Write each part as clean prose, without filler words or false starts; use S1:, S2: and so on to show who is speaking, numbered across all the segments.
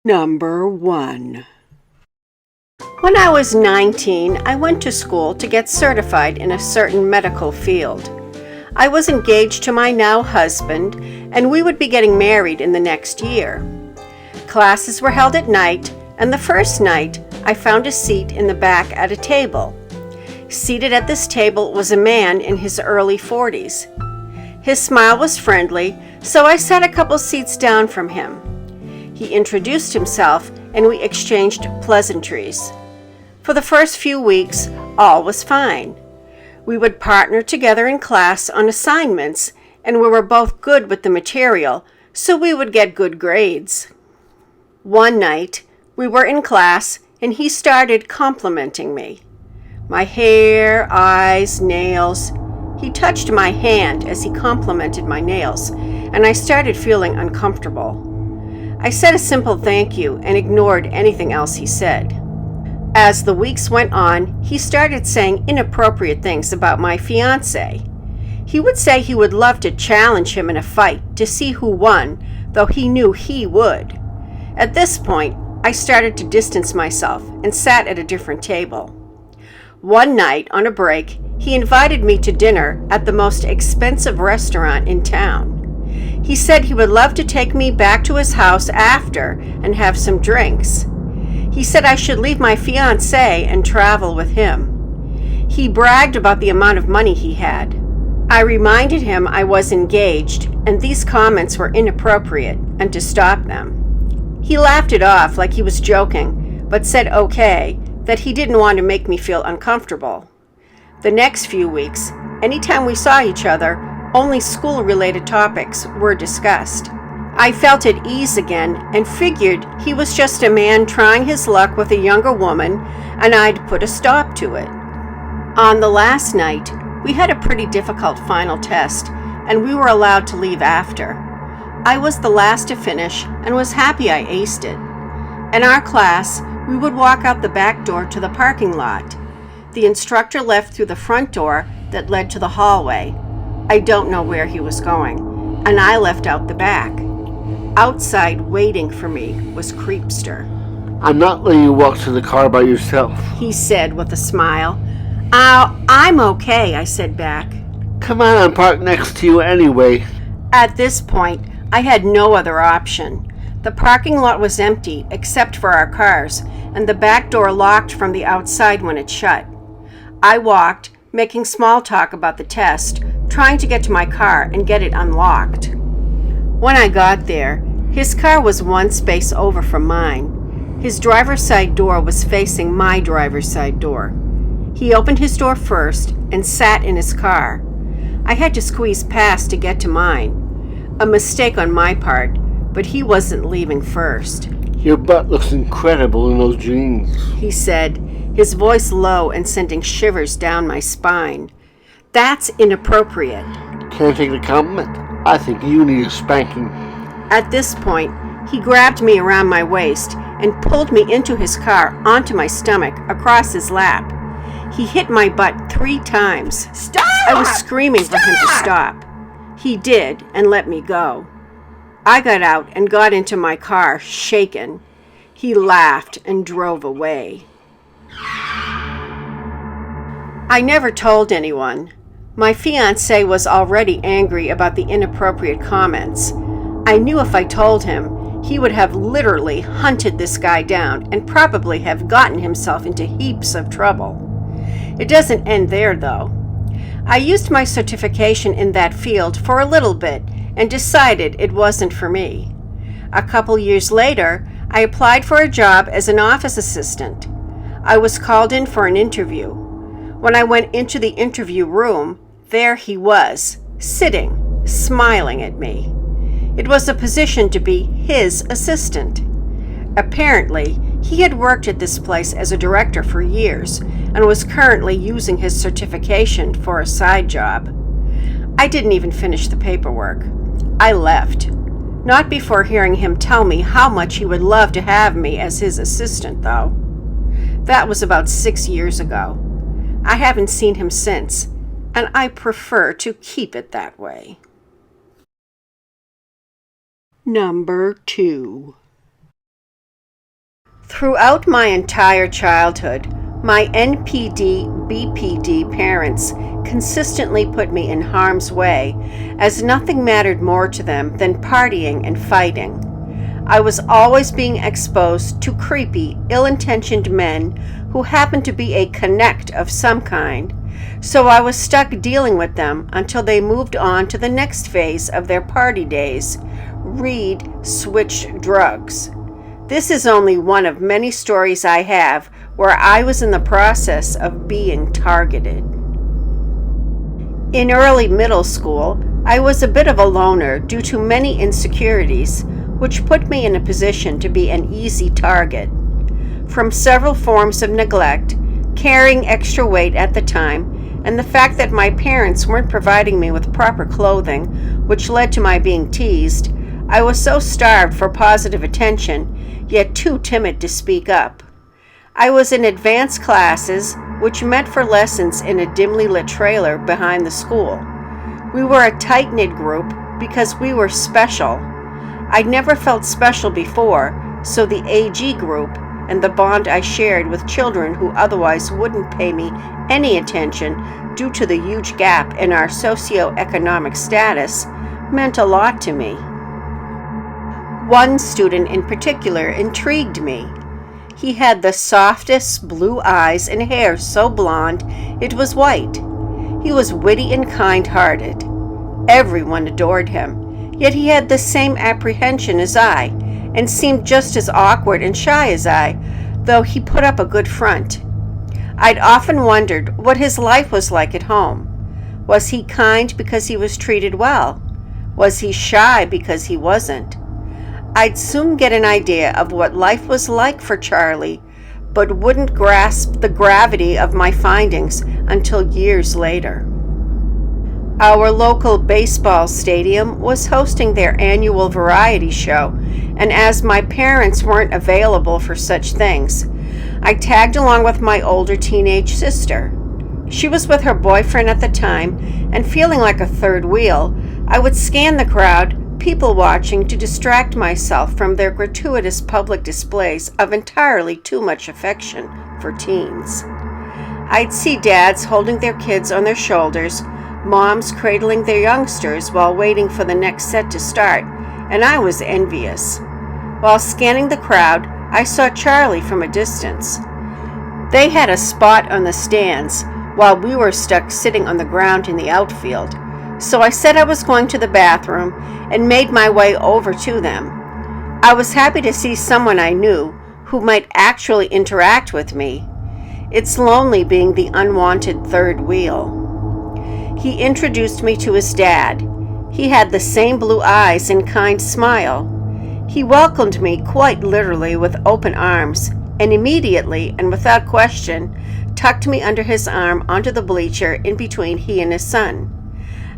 S1: Number 1. When I was 19, I went to school to get certified in a certain medical field. I was engaged to my now husband, and we would be getting married in the next year. Classes were held at night, and the first night, I found a seat in the back at a table. Seated at this table was a man in his early 40s. His smile was friendly, so I sat a couple seats down from him. He introduced himself, and we exchanged pleasantries. For the first few weeks, all was fine. We would partner together in class on assignments, and we were both good with the material, so we would get good grades. One night, we were in class, and he started complimenting me. My hair, eyes, nails. He touched my hand as he complimented my nails, and I started feeling uncomfortable. I said a simple thank you and ignored anything else he said. As the weeks went on, he started saying inappropriate things about my fiancé. He would say he would love to challenge him in a fight to see who won, though he knew he would. At this point, I started to distance myself and sat at a different table. One night, on a break, he invited me to dinner at the most expensive restaurant in town. He said he would love to take me back to his house after and have some drinks. He said I should leave my fiancé and travel with him. He bragged about the amount of money he had. I reminded him I was engaged and these comments were inappropriate and to stop them. He laughed it off like he was joking, but said okay, that he didn't want to make me feel uncomfortable. The next few weeks, anytime we saw each other, only school-related topics were discussed. I felt at ease again and figured he was just a man trying his luck with a younger woman, and I'd put a stop to it. On the last night, we had a pretty difficult final test, and we were allowed to leave after. I was the last to finish and was happy I aced it. In our class, we would walk out the back door to the parking lot. The instructor left through the front door that led to the hallway. I don't know where he was going, and I left out the back. Outside waiting for me was Creepster.
S2: I'm not letting you walk to the car by yourself,
S1: he said with a smile. I'm okay, I said back.
S2: Come on, I'm parked next to you anyway.
S1: At this point, I had no other option. The parking lot was empty except for our cars, and the back door locked from the outside when it shut. I walked, making small talk about the test, trying to get to my car and get it unlocked. When I got there, his car was one space over from mine. His driver's side door was facing my driver's side door. He opened his door first and sat in his car. I had to squeeze past to get to mine. A mistake on my part, but he wasn't leaving first.
S2: Your butt looks incredible in those jeans,
S1: he said, his voice low and sending shivers down my spine. That's inappropriate.
S2: Can't take the compliment. I think you need a spanking.
S1: At this point, he grabbed me around my waist and pulled me into his car onto my stomach across his lap. He hit my butt 3 times.
S3: Stop!
S1: I was screaming for him to stop. He did and let me go. I got out and got into my car, shaken. He laughed and drove away. I never told anyone. My fiancé was already angry about the inappropriate comments. I knew if I told him, he would have literally hunted this guy down and probably have gotten himself into heaps of trouble. It doesn't end there, though. I used my certification in that field for a little bit and decided it wasn't for me. A couple years later, I applied for a job as an office assistant. I was called in for an interview. When I went into the interview room, there he was, sitting, smiling at me. It was a position to be his assistant. Apparently, he had worked at this place as a director for years and was currently using his certification for a side job. I didn't even finish the paperwork. I left. Not before hearing him tell me how much he would love to have me as his assistant, though. That was about 6 years ago. I haven't seen him since, and I prefer to keep it that way. Number 2. Throughout my entire childhood, my NPD BPD parents consistently put me in harm's way, as nothing mattered more to them than partying and fighting. I was always being exposed to creepy, ill-intentioned men who happened to be a connect of some kind, so I was stuck dealing with them until they moved on to the next phase of their party days: read switched drugs. This is only one of many stories I have where I was in the process of being targeted. In early middle school, I was a bit of a loner due to many insecurities, which put me in a position to be an easy target. From several forms of neglect, carrying extra weight at the time, and the fact that my parents weren't providing me with proper clothing, which led to my being teased, I was so starved for positive attention, yet too timid to speak up. I was in advanced classes, which meant for lessons in a dimly lit trailer behind the school. We were a tight-knit group because we were special. I'd never felt special before, so the AG group and the bond I shared with children who otherwise wouldn't pay me any attention due to the huge gap in our socioeconomic status meant a lot to me. One student in particular intrigued me. He had the softest blue eyes and hair so blonde it was white. He was witty and kind-hearted. Everyone adored him. Yet he had the same apprehension as I, and seemed just as awkward and shy as I, though he put up a good front. I'd often wondered what his life was like at home. Was he kind because he was treated well? Was he shy because he wasn't? I'd soon get an idea of what life was like for Charlie, but wouldn't grasp the gravity of my findings until years later. Our local baseball stadium was hosting their annual variety show, and as my parents weren't available for such things, I tagged along with my older teenage sister. She was with her boyfriend at the time, and feeling like a third wheel, I would scan the crowd, people watching, to distract myself from their gratuitous public displays of entirely too much affection for teens. I'd see dads holding their kids on their shoulders, moms cradling their youngsters while waiting for the next set to start, and I was envious. While scanning the crowd, I saw Charlie from a distance. They had a spot on the stands, while we were stuck sitting on the ground in the outfield, so I said I was going to the bathroom and made my way over to them. I was happy to see someone I knew who might actually interact with me. It's lonely being the unwanted third wheel. He introduced me to his dad. He had the same blue eyes and kind smile. He welcomed me quite literally with open arms, and immediately and without question tucked me under his arm onto the bleacher in between he and his son.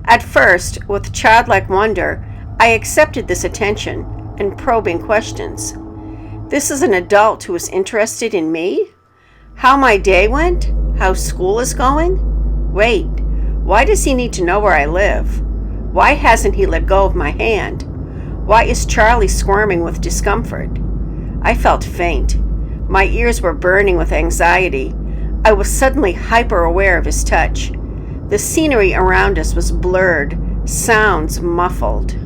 S1: At first, with childlike wonder, I accepted this attention and probing questions. This is an adult who is interested in me? How my day went? How school is going? Wait, why does he need to know where I live? Why hasn't he let go of my hand? Why is Charlie squirming with discomfort? I felt faint. My ears were burning with anxiety. I was suddenly hyper-aware of his touch. The scenery around us was blurred, sounds muffled.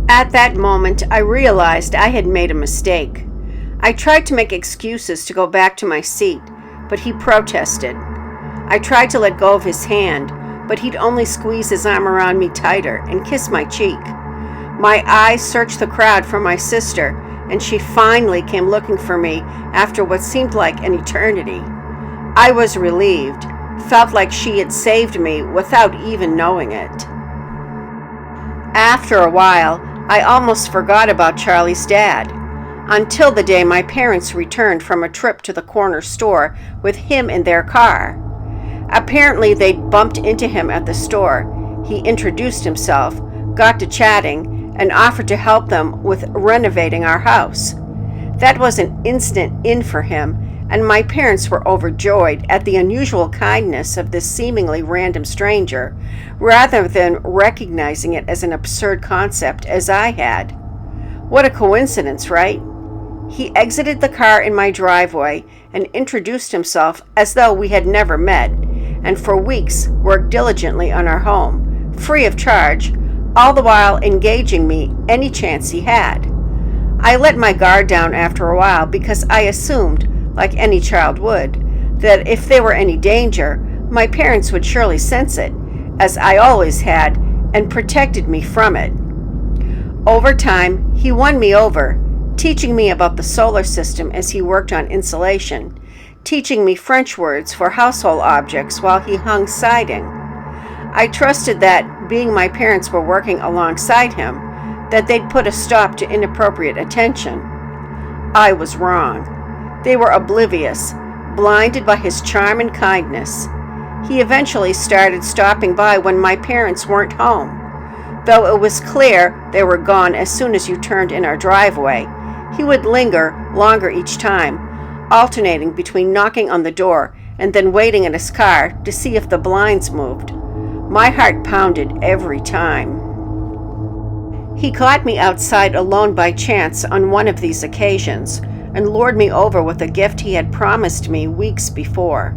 S1: At that moment, I realized I had made a mistake. I tried to make excuses to go back to my seat, but he protested. I tried to let go of his hand, but he'd only squeeze his arm around me tighter and kiss my cheek. My eyes searched the crowd for my sister, and she finally came looking for me after what seemed like an eternity. I was relieved, felt like she had saved me without even knowing it. After a while, I almost forgot about Charlie's dad, until the day my parents returned from a trip to the corner store with him in their car. Apparently, they'd bumped into him at the store. He introduced himself, got to chatting, and offered to help them with renovating our house. That was an instant in for him, and my parents were overjoyed at the unusual kindness of this seemingly random stranger, rather than recognizing it as an absurd concept as I had. What a coincidence, right? He exited the car in my driveway and introduced himself as though we had never met, and for weeks worked diligently on our home, free of charge, all the while engaging me any chance he had. I let my guard down after a while because I assumed, like any child would, that if there were any danger, my parents would surely sense it, as I always had, and protected me from it. Over time, he won me over, teaching me about the solar system as he worked on insulation, teaching me French words for household objects while he hung siding. I trusted that, being my parents were working alongside him, that they'd put a stop to inappropriate attention. I was wrong. They were oblivious, blinded by his charm and kindness. He eventually started stopping by when my parents weren't home. Though it was clear they were gone as soon as you turned in our driveway, he would linger longer each time, alternating between knocking on the door and then waiting in his car to see if the blinds moved. My heart pounded every time. He caught me outside alone by chance on one of these occasions and lured me over with a gift he had promised me weeks before.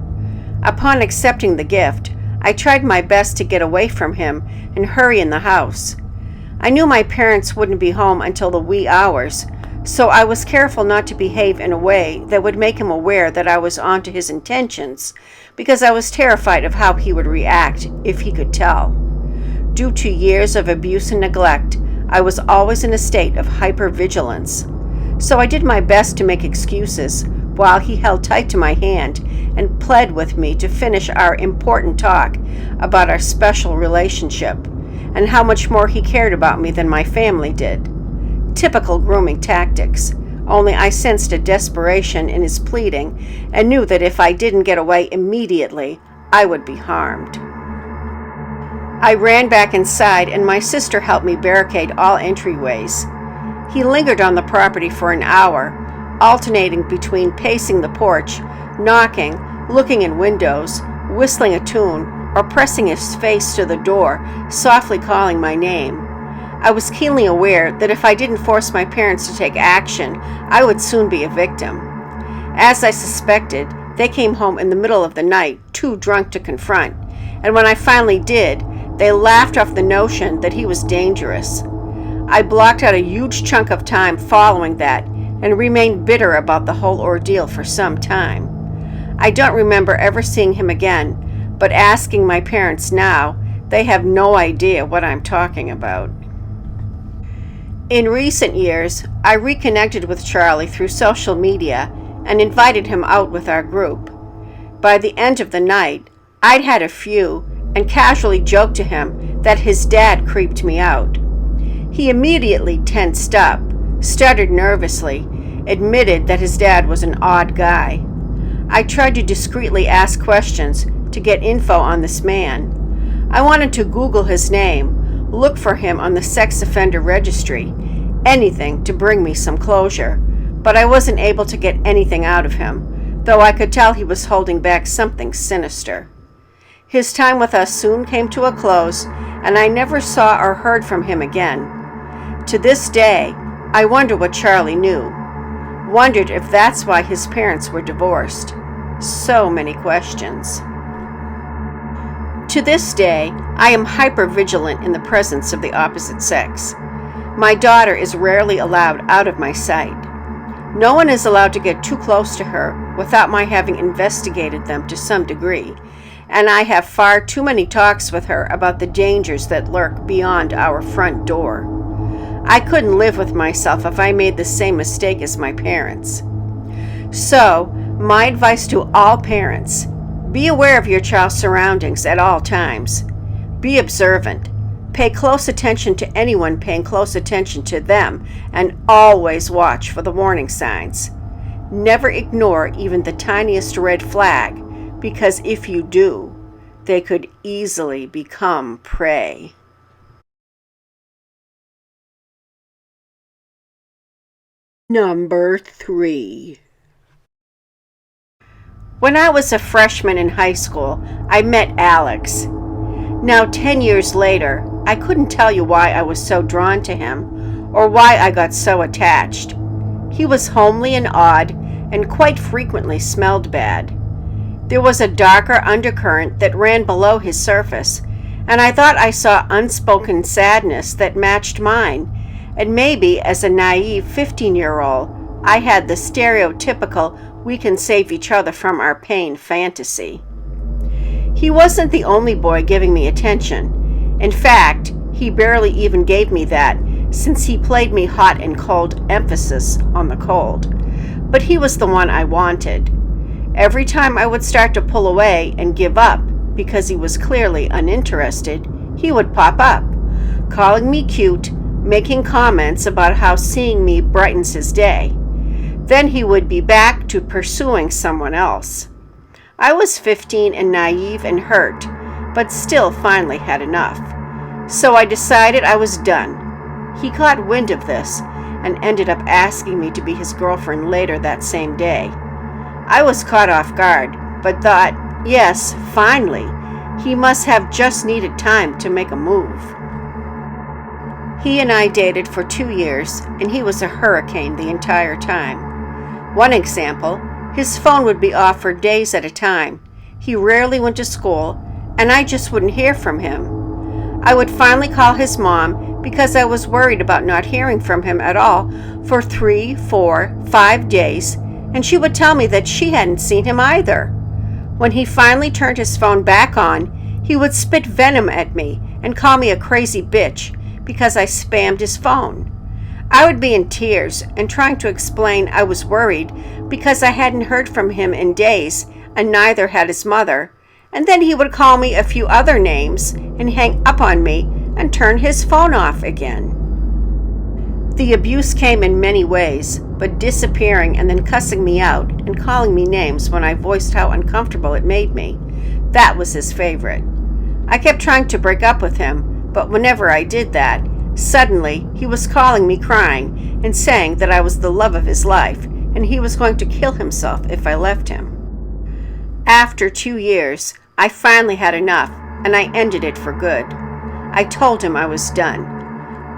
S1: Upon accepting the gift, I tried my best to get away from him and hurry in the house. I knew my parents wouldn't be home until the wee hours, so I was careful not to behave in a way that would make him aware that I was on to his intentions, because I was terrified of how he would react if he could tell. Due to years of abuse and neglect, I was always in a state of hypervigilance. So I did my best to make excuses while he held tight to my hand and pled with me to finish our important talk about our special relationship and how much more he cared about me than my family did. Typical grooming tactics, only I sensed a desperation in his pleading and knew that if I didn't get away immediately, I would be harmed. I ran back inside and my sister helped me barricade all entryways. He lingered on the property for an hour, alternating between pacing the porch, knocking, looking in windows, whistling a tune, or pressing his face to the door, softly calling my name. I was keenly aware that if I didn't force my parents to take action, I would soon be a victim. As I suspected, they came home in the middle of the night, too drunk to confront, and when I finally did, they laughed off the notion that he was dangerous. I blocked out a huge chunk of time following that and remained bitter about the whole ordeal for some time. I don't remember ever seeing him again, but asking my parents now, they have no idea what I'm talking about. In recent years, I reconnected with Charlie through social media and invited him out with our group. By the end of the night, I'd had a few and casually joked to him that his dad creeped me out. He immediately tensed up, stuttered nervously, admitted that his dad was an odd guy. I tried to discreetly ask questions to get info on this man. I wanted to Google his name, look for him on the sex offender registry, anything to bring me some closure, but I wasn't able to get anything out of him, though I could tell he was holding back something sinister. His time with us soon came to a close, and I never saw or heard from him again. To this day, I wonder what Charlie knew. Wondered if that's why his parents were divorced. So many questions. To this day, I am hypervigilant in the presence of the opposite sex. My daughter is rarely allowed out of my sight. No one is allowed to get too close to her without my having investigated them to some degree, and I have far too many talks with her about the dangers that lurk beyond our front door. I couldn't live with myself if I made the same mistake as my parents. So, my advice to all parents, be aware of your child's surroundings at all times. Be observant. Pay close attention to anyone paying close attention to them, and always watch for the warning signs. Never ignore even the tiniest red flag, because if you do, they could easily become prey. Number 3. When I was a freshman in high school, I met Alex. Now 10 years later, I couldn't tell you why I was so drawn to him or why I got so attached. He was homely and odd, and quite frequently smelled bad. There was a darker undercurrent that ran below his surface, and I thought I saw unspoken sadness that matched mine, and maybe as a naive 15-year-old, I had the stereotypical we can save each other from our pain fantasy. He wasn't the only boy giving me attention. In fact, he barely even gave me that, since he played me hot and cold, emphasis on the cold. But he was the one I wanted. Every time I would start to pull away and give up, because he was clearly uninterested, he would pop up, calling me cute, making comments about how seeing me brightens his day. Then he would be back to pursuing someone else. I was 15 and naive and hurt, but still finally had enough. So I decided I was done. He caught wind of this and ended up asking me to be his girlfriend later that same day. I was caught off guard, but thought, yes, finally, he must have just needed time to make a move. He and I dated for 2 years, and he was a hurricane the entire time. One example, his phone would be off for days at a time. He rarely went to school, and I just wouldn't hear from him. I would finally call his mom because I was worried about not hearing from him at all for 3, 4, 5 days, and she would tell me that she hadn't seen him either. When he finally turned his phone back on, he would spit venom at me and call me a crazy bitch because I spammed his phone. I would be in tears and trying to explain I was worried because I hadn't heard from him in days and neither had his mother, and then he would call me a few other names and hang up on me and turn his phone off again. The abuse came in many ways, but disappearing and then cussing me out and calling me names when I voiced how uncomfortable it made me, that was his favorite. I kept trying to break up with him, but whenever I did that, suddenly he was calling me crying and saying that I was the love of his life and he was going to kill himself if I left him. After 2 years, I finally had enough and I ended it for good. I told him I was done.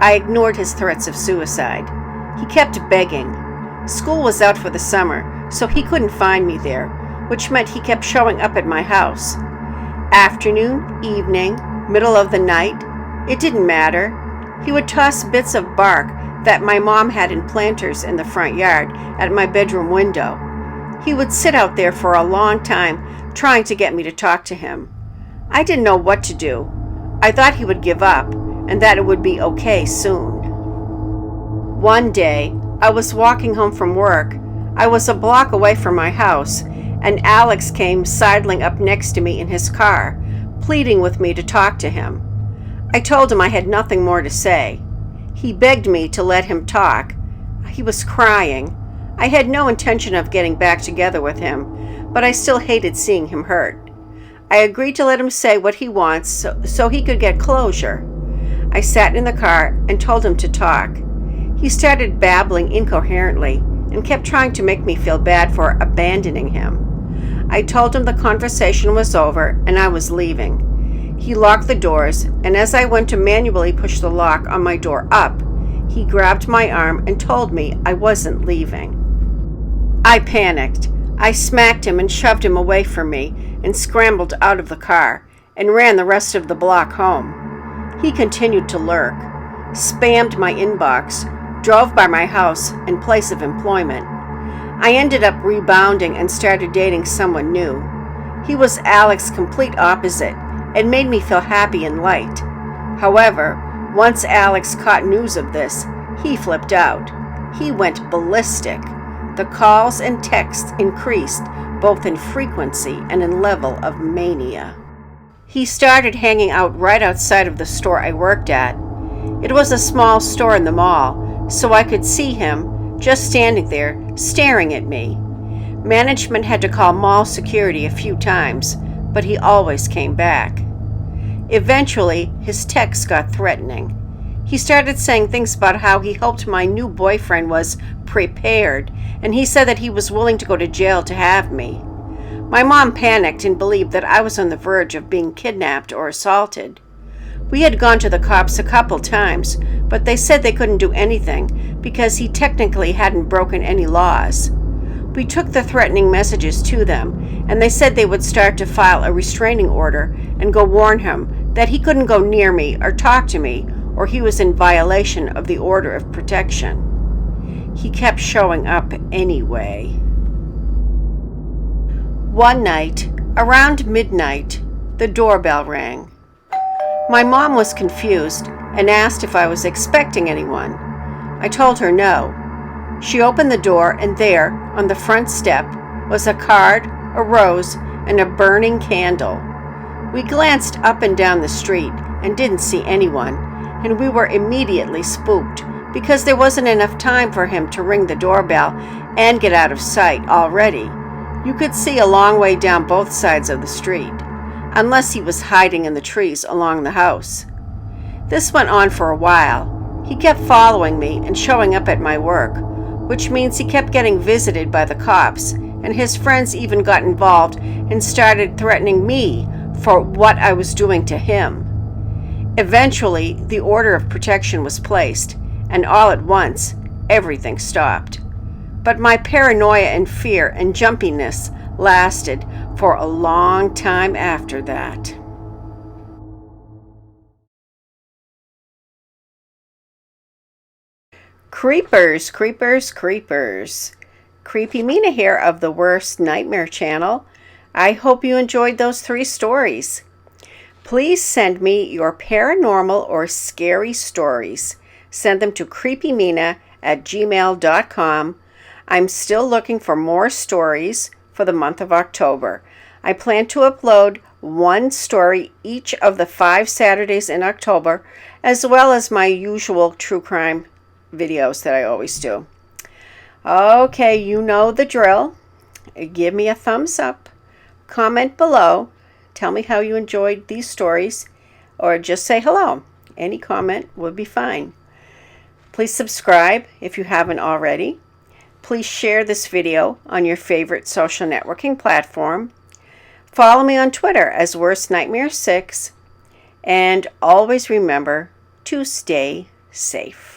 S1: I ignored his threats of suicide. He kept begging. School was out for the summer, so he couldn't find me there, which meant he kept showing up at my house. Afternoon, evening, middle of the night, it didn't matter. He would toss bits of bark that my mom had in planters in the front yard at my bedroom window. He would sit out there for a long time trying to get me to talk to him. I didn't know what to do. I thought he would give up and that it would be okay soon. One day, I was walking home from work. I was a block away from my house, and Alex came sidling up next to me in his car, pleading with me to talk to him. I told him I had nothing more to say. He begged me to let him talk. He was crying. I had no intention of getting back together with him, but I still hated seeing him hurt. I agreed to let him say what he wants so he could get closure. I sat in the car and told him to talk. He started babbling incoherently and kept trying to make me feel bad for abandoning him. I told him the conversation was over and I was leaving. He locked the doors, and as I went to manually push the lock on my door up, he grabbed my arm and told me I wasn't leaving. I panicked. I smacked him and shoved him away from me and scrambled out of the car and ran the rest of the block home. He continued to lurk, spammed my inbox, drove by my house and place of employment. I ended up rebounding and started dating someone new. He was Alex's complete opposite and made me feel happy and light. However, once Alex caught news of this, he flipped out. He went ballistic. The calls and texts increased both in frequency and in level of mania. He started hanging out right outside of the store I worked at. It was a small store in the mall, so I could see him just standing there staring at me. Management had to call mall security a few times, but he always came back. Eventually, his texts got threatening. He started saying things about how he hoped my new boyfriend was prepared, and he said that he was willing to go to jail to have me. My mom panicked and believed that I was on the verge of being kidnapped or assaulted. We had gone to the cops a couple times, but they said they couldn't do anything because he technically hadn't broken any laws. We took the threatening messages to them, and they said they would start to file a restraining order and go warn him that he couldn't go near me or talk to me, or he was in violation of the order of protection. He kept showing up anyway. One night, around midnight, the doorbell rang. My mom was confused and asked if I was expecting anyone. I told her no. She opened the door, and there, on the front step, was a card, a rose, and a burning candle. We glanced up and down the street and didn't see anyone, and we were immediately spooked because there wasn't enough time for him to ring the doorbell and get out of sight already. You could see a long way down both sides of the street, unless he was hiding in the trees along the house. This went on for a while. He kept following me and showing up at my work, which means he kept getting visited by the cops, and his friends even got involved and started threatening me for what I was doing to him. Eventually, the order of protection was placed, and all at once, everything stopped. But my paranoia and fear and jumpiness lasted for a long time after that. Creepers, creepers, creepers. Creepy Mina here of the Worst Nightmare channel. I hope you enjoyed those 3 stories. Please send me your paranormal or scary stories. Send them to creepymina@gmail.com. I'm still looking for more stories for the month of October. I plan to upload 1 story each of the 5 Saturdays in October, as well as my usual true crime videos that I always do. Okay, you know the drill. Give me a thumbs up. Comment below. Tell me how you enjoyed these stories, or just say hello. Any comment would be fine. Please subscribe if you haven't already. Please share this video on your favorite social networking platform. Follow me on Twitter as WorstNightmare6. And always remember to stay safe.